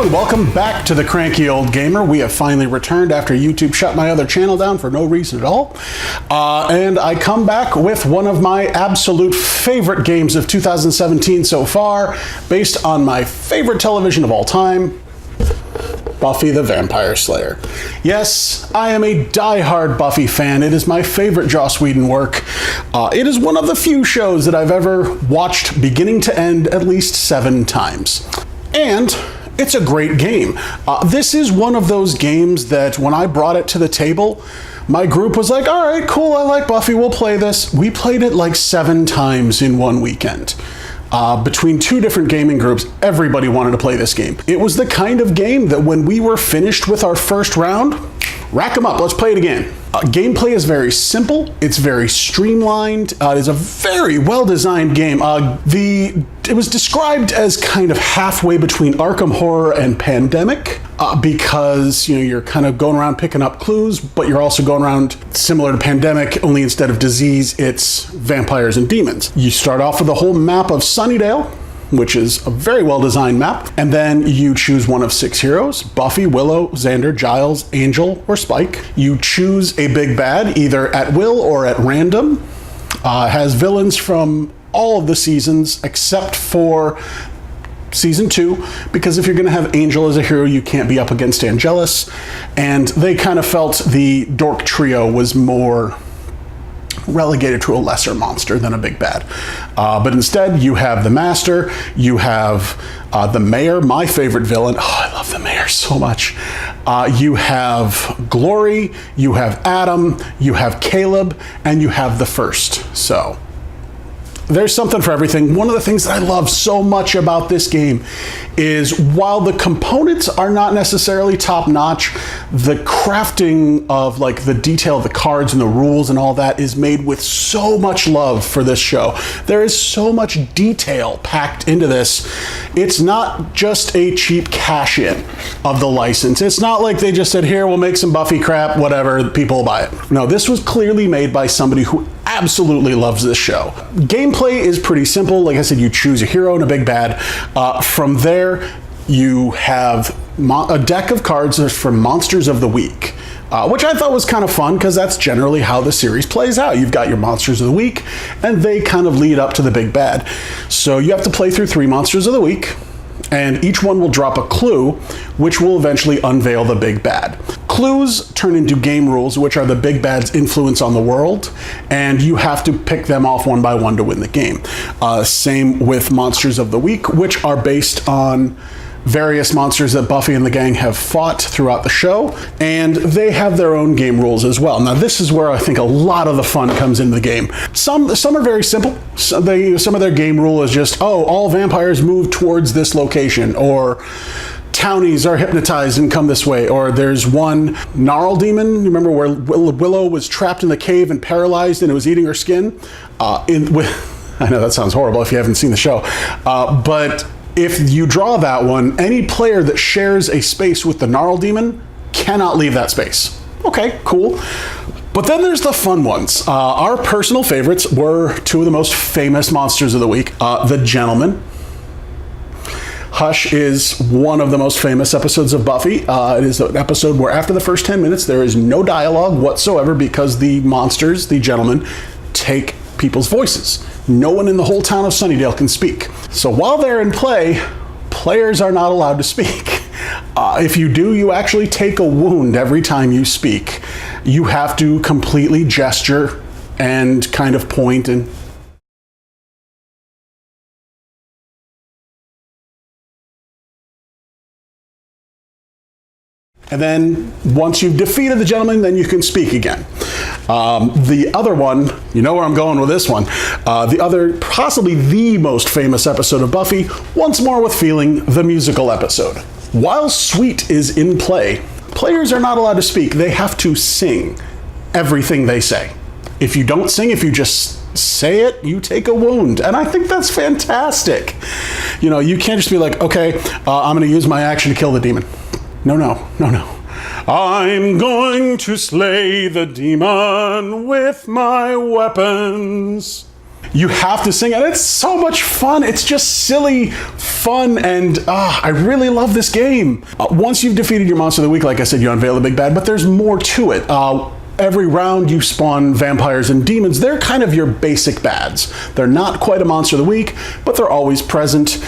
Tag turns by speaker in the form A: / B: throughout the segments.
A: and welcome back to the Cranky Old Gamer. We have finally returned after YouTube shut my other channel down for no reason at all. And I come back with one of my absolute favorite games of 2017 so far, based on my favorite television of all time, Buffy the Vampire Slayer. Yes, I am a die-hard Buffy fan. It is my favorite Joss Whedon work. It is one of the few shows that I've ever watched beginning to end at least 7 times. And it's a great game. This is one of those games that when I brought it to the table, my group was like, all right, cool, I like Buffy, we'll play this. We played it like 7 times in one weekend. Between 2 different gaming groups, everybody wanted to play this game. It was the kind of game that when we were finished with our first round, rack them up, let's play it again. Gameplay is very simple, it's very streamlined, it is a very well-designed game. It was described as kind of halfway between Arkham Horror and Pandemic, because you're kind of going around picking up clues, but you're also going around similar to Pandemic, only instead of disease, it's vampires and demons. You start off with a whole map of Sunnydale, which is a very well-designed map, and then you choose one of 6 heroes: Buffy, Willow, Xander, Giles, Angel, or Spike. You choose a big bad, either at will or at random. Has villains from all of the seasons except for season 2, because if you're going to have Angel as a hero, you can't be up against Angelus, and they kind of felt the dork trio was more relegated to a lesser monster than a big bad. But instead, you have the Master, you have the Mayor, my favorite villain. Oh, I love the Mayor so much. You have Glory, you have Adam, you have Caleb, and you have the First. So there's something for everything. One of the things that I love so much about this game is while the components are not necessarily top-notch, the crafting of like the detail of the cards and the rules and all that is made with so much love for this show. There is so much detail packed into this. It's not just a cheap cash-in of the license. It's not like they just said, here, we'll make some Buffy crap, whatever, people will buy it. No, this was clearly made by somebody who absolutely loves this show. Gameplay is pretty simple. Like I said, you choose a hero and a big bad. From there, you have a deck of cards from Monsters of the Week, which I thought was kind of fun because that's generally how the series plays out. You've got your Monsters of the Week, and they kind of lead up to the big bad. So you have to play through 3 Monsters of the Week, and each one will drop a clue, which will eventually unveil the big bad. Clues turn into game rules, which are the big bad's influence on the world, and you have to pick them off one by one to win the game. Same with Monsters of the Week, which are based on various monsters that Buffy and the gang have fought throughout the show, and they have their own game rules as well. Now, this is where I think a lot of the fun comes into the game. Some are very simple. Some of their game rule is just, oh, all vampires move towards this location, or townies are hypnotized and come this way, or there's one gnarl demon. Remember where Willow was trapped in the cave and paralyzed and it was eating her skin? I know that sounds horrible if you haven't seen the show, but if you draw that one, any player that shares a space with the gnarl demon cannot leave that space. Okay, cool. But then there's the fun ones. Our personal favorites were 2 of the most famous Monsters of the Week. The Gentleman. Hush is one of the most famous episodes of Buffy. It is an episode where after the first 10 minutes, there is no dialogue whatsoever because the monsters, the gentlemen, take people's voices. No one in the whole town of Sunnydale can speak. So while they're in play, players are not allowed to speak. If you do, you actually take a wound every time you speak. You have to completely gesture and kind of point and then once you've defeated the gentleman, then you can speak again. The other one, you know where I'm going with this one, the other, possibly the most famous episode of Buffy, Once More with Feeling, the musical episode. While Sweet is in play, players are not allowed to speak. They have to sing everything they say. If you don't sing, if you just say it, you take a wound. And I think that's fantastic. You can't just be like, okay, I'm going to use my action to kill the demon. No. I'm going to slay the demon with my weapons. You have to sing it. It's so much fun. It's just silly fun, and I really love this game. Once you've defeated your monster of the week, like I said, you unveil the big bad, but there's more to it. Every round you spawn vampires and demons. They're kind of your basic bads. They're not quite a monster of the week, but they're always present.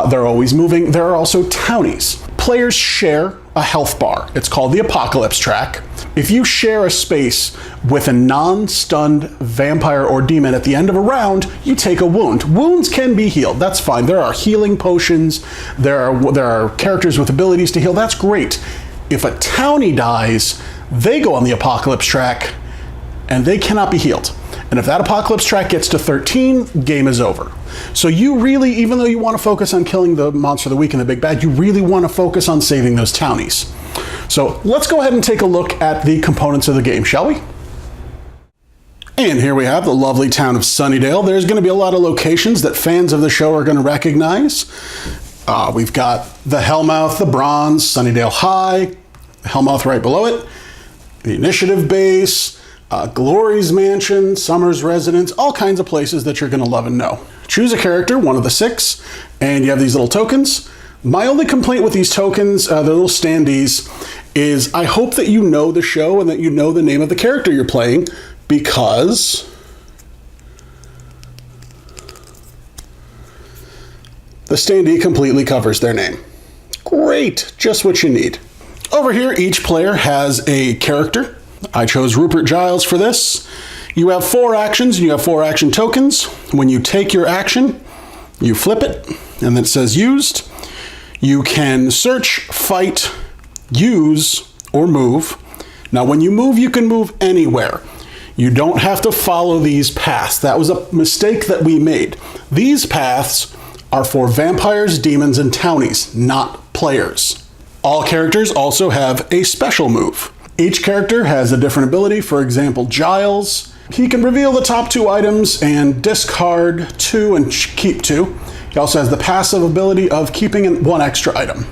A: They're always moving. There are also townies. Players share a health bar. It's called the Apocalypse Track. If you share a space with a non-stunned vampire or demon at the end of a round, you take a wound. Wounds can be healed. That's fine. There are healing potions. There are characters with abilities to heal. That's great. If a townie dies, they go on the Apocalypse Track, and they cannot be healed. And if that Apocalypse Track gets to 13, game is over. So you really, even though you want to focus on killing the monster of the week and the big bad, you really want to focus on saving those townies. So let's go ahead and take a look at the components of the game, shall we? And here we have the lovely town of Sunnydale. There's going to be a lot of locations that fans of the show are going to recognize. We've got the Hellmouth, the Bronze, Sunnydale High, Hellmouth right below it, the Initiative Base, Glory's Mansion, Summer's Residence, all kinds of places that you're going to love and know. Choose a character, one of the 6, and you have these little tokens. My only complaint with these tokens, the little standees, is I hope that you know the show and that you know the name of the character you're playing, because the standee completely covers their name. Great, just what you need. Over here, each player has a character. I chose Rupert Giles for this. You have 4 actions, and you have 4 action tokens. When you take your action, you flip it, and then it says used. You can search, fight, use, or move. Now, when you move, you can move anywhere. You don't have to follow these paths. That was a mistake that we made. These paths are for vampires, demons, and townies, not players. All characters also have a special move. Each character has a different ability. For example, Giles, he can reveal the top 2 items and discard 2 and keep 2. He also has the passive ability of keeping 1 extra item.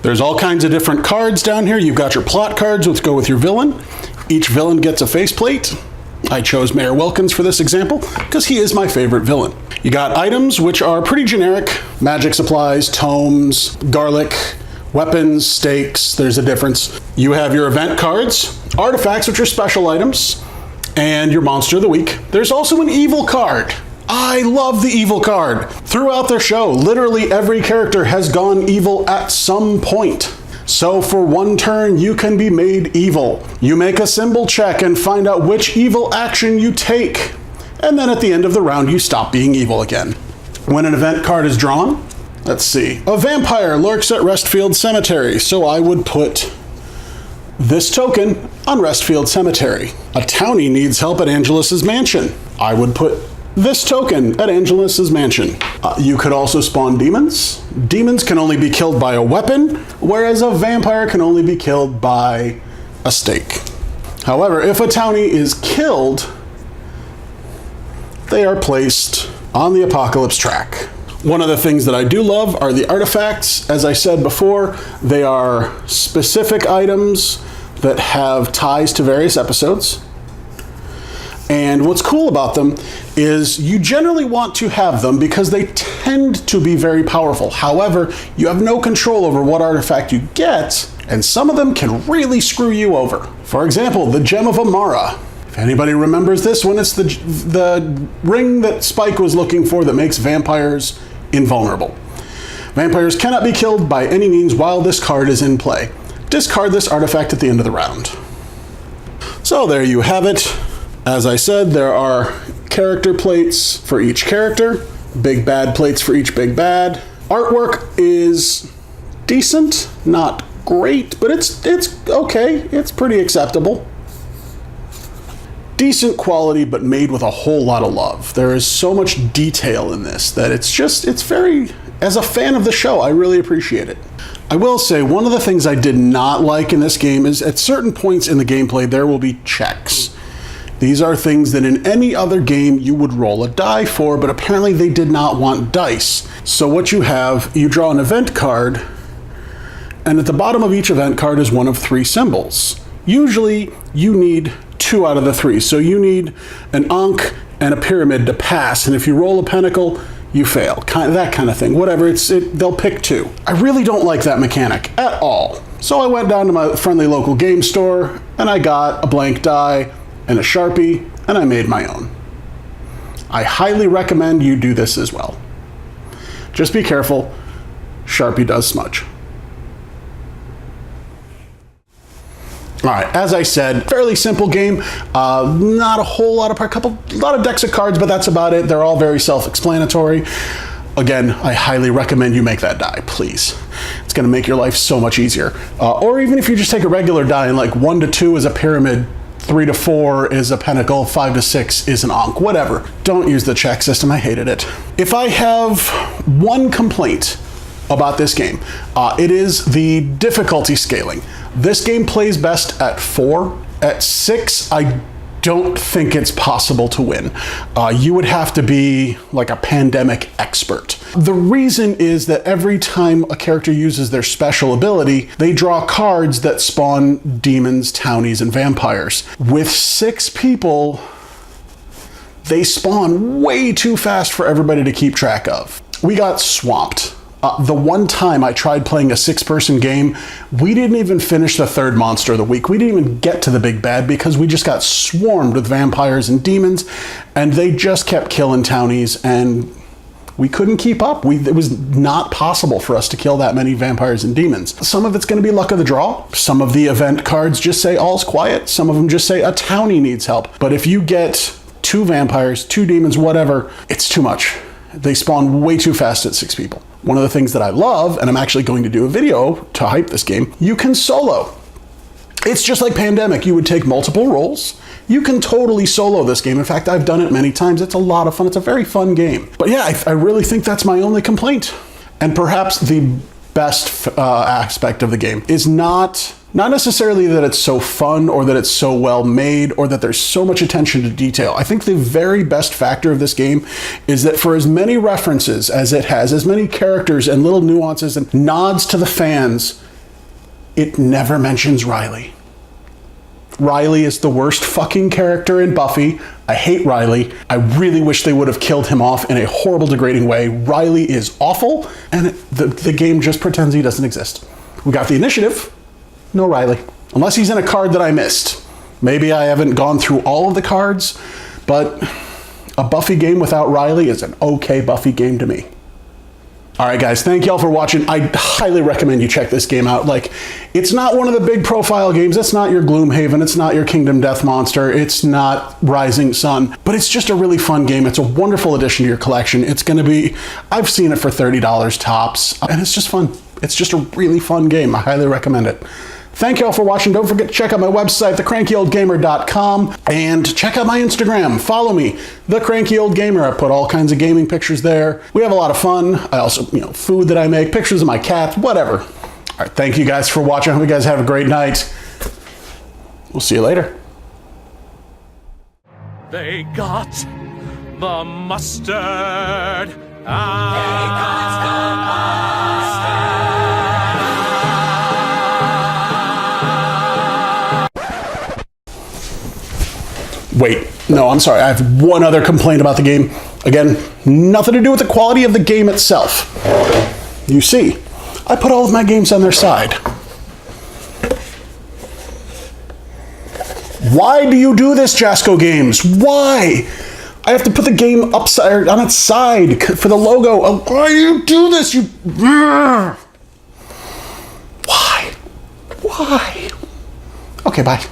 A: There's all kinds of different cards down here. You've got your plot cards, which go with your villain. Each villain gets a faceplate. I chose Mayor Wilkins for this example because he is my favorite villain. You got items, which are pretty generic. Magic supplies, tomes, garlic, weapons, stakes, there's a difference. You have your event cards, artifacts, which are special items, and your monster of the week. There's also an evil card. I love the evil card. Throughout the show, literally every character has gone evil at some point. So for 1 turn, you can be made evil. You make a symbol check and find out which evil action you take. And then at the end of the round, you stop being evil again. When an event card is drawn, let's see. A vampire lurks at Restfield Cemetery, so I would put this token on Restfield Cemetery. A townie needs help at Angelus's mansion. I would put this token at Angelus's mansion. You could also spawn demons. Demons can only be killed by a weapon, whereas a vampire can only be killed by a stake. However, if a townie is killed, they are placed on the Apocalypse Track. One of the things that I do love are the artifacts. As I said before, they are specific items that have ties to various episodes. And what's cool about them is you generally want to have them because they tend to be very powerful. However, you have no control over what artifact you get, and some of them can really screw you over. For example, the Gem of Amara. If anybody remembers this one, it's the ring that Spike was looking for that makes vampires invulnerable. Vampires cannot be killed by any means while this card is in play. Discard this artifact at the end of the round. So there you have it. As I said, there are character plates for each character, big bad plates for each big bad. Artwork is decent, not great, but it's okay. It's pretty acceptable. Decent quality, but made with a whole lot of love. There is so much detail in this that it's very, as a fan of the show, I really appreciate it. I will say, one of the things I did not like in this game is at certain points in the gameplay, there will be checks. These are things that in any other game you would roll a die for, but apparently they did not want dice. So what you have, you draw an event card, and at the bottom of each event card is one of 3 symbols. Usually you need 2 out of the 3. So you need an Ankh and a pyramid to pass, and if you roll a pentacle, you fail. That kind of thing. Whatever, they'll pick two. I really don't like that mechanic at all. So I went down to my friendly local game store, and I got a blank die and a Sharpie, and I made my own. I highly recommend you do this as well. Just be careful, Sharpie does smudge. All right, as I said, fairly simple game. Not a whole lot of a lot of decks of cards, but that's about it. They're all very self-explanatory. Again, I highly recommend you make that die, please. It's gonna make your life so much easier. Or even if you just take a regular die and like 1 to 2 is a pyramid, 3 to 4 is a pentacle, 5 to 6 is an ankh, whatever. Don't use the check system, I hated it. If I have one complaint about this game, it is the difficulty scaling. This game plays best at 4. At 6, I don't think it's possible to win. You would have to be like a pandemic expert. The reason is that every time a character uses their special ability, they draw cards that spawn demons, townies, and vampires. With 6 people, they spawn way too fast for everybody to keep track of. We got swamped. The one time I tried playing a 6-person game, we didn't even finish the 3rd monster of the week. We didn't even get to the big bad because we just got swarmed with vampires and demons, and they just kept killing townies, and we couldn't keep up. It was not possible for us to kill that many vampires and demons. Some of it's going to be luck of the draw. Some of the event cards just say all's quiet. Some of them just say a townie needs help. But if you get 2 vampires, 2 demons, whatever, it's too much. They spawn way too fast at 6 people. One of the things that I love, and I'm actually going to do a video to hype this game, you can solo. It's just like Pandemic. You would take multiple rolls. You can totally solo this game. In fact, I've done it many times. It's a lot of fun. It's a very fun game. But yeah, I really think that's my only complaint. And perhaps the best aspect of the game is not necessarily that it's so fun or that it's so well made or that there's so much attention to detail. I think the very best factor of this game is that for as many references as it has, as many characters and little nuances and nods to the fans, it never mentions Riley. Riley is the worst fucking character in Buffy. I hate Riley. I really wish they would have killed him off in a horrible, degrading way. Riley is awful, and the game just pretends he doesn't exist. We got the initiative. No Riley. Unless he's in a card that I missed. Maybe I haven't gone through all of the cards, but a Buffy game without Riley is an okay Buffy game to me. All right, guys, thank y'all for watching. I highly recommend you check this game out. Like, it's not one of the big profile games. It's not your Gloomhaven. It's not your Kingdom Death Monster. It's not Rising Sun, but it's just a really fun game. It's a wonderful addition to your collection. It's going to be, I've seen it for $30 tops, and it's just fun. It's just a really fun game. I highly recommend it. Thank you all for watching. Don't forget to check out my website, thecrankyoldgamer.com, and check out my Instagram. Follow me, thecrankyoldgamer. I put all kinds of gaming pictures there. We have a lot of fun. I also, food that I make, pictures of my cat, whatever. All right, thank you guys for watching. I hope you guys have a great night. We'll see you later.
B: They got the mustard. They got the mustard.
A: Wait, no, I'm sorry. I have one other complaint about the game. Again, nothing to do with the quality of the game itself. You see, I put all of my games on their side. Why do you do this, Jasco Games? Why? I have to put the game upside on its side for the logo. Oh, why do you do this? Why? Why? Okay, bye.